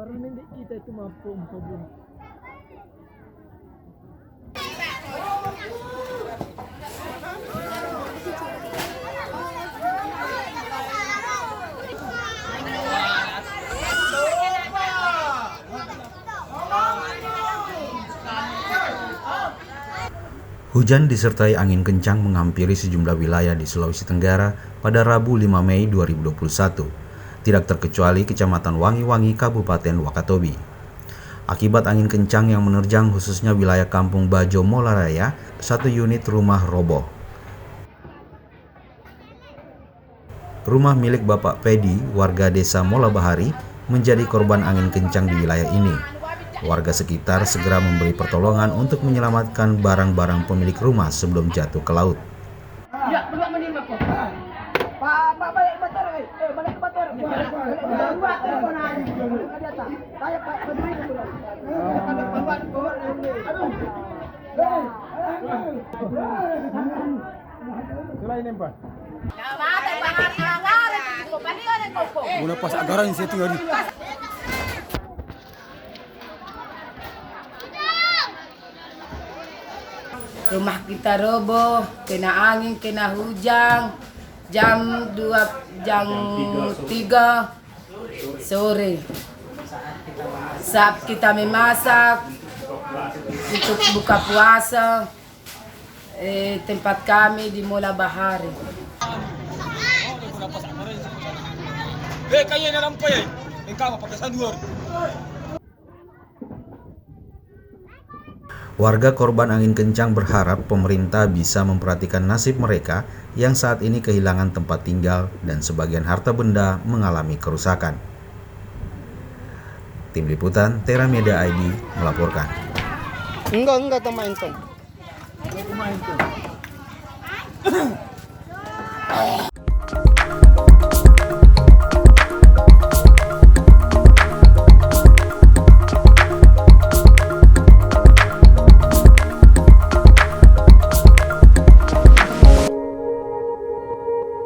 Parlemen kita itu mampu membunuh. Hujan disertai angin kencang menghampiri sejumlah wilayah di Sulawesi Tenggara pada Rabu 5 Mei 2021, tidak terkecuali Kecamatan Wangi-Wangi, Kabupaten Wakatobi. Akibat angin kencang yang menerjang khususnya wilayah Kampung Bajo Molaraya, satu unit rumah roboh. Rumah milik Bapak Pedi, warga desa Mola Bahari, menjadi korban angin kencang di wilayah ini. Warga sekitar segera memberi pertolongan untuk menyelamatkan barang-barang pemilik rumah sebelum jatuh ke laut. Ya, belum menimba kok. Pak, balik ke motor, balik ke motor. Buat telepon aja. Saya Pak berdiri dulu. Ada pembuat keluar ini. Aduh. Selain nempel. Mula pas agaran situ tadi. Rumah kita roboh, kena angin, kena hujan. Jam 3 sore. Saat kita memasak untuk buka puasa, tempat kami di Mola Bahari. Kayaknya dalam apa ya? Engkau pakai sandur. Warga korban angin kencang berharap pemerintah bisa memperhatikan nasib mereka yang saat ini kehilangan tempat tinggal dan sebagian harta benda mengalami kerusakan. Tim Liputan Tera Media ID melaporkan. Enggak teman itu.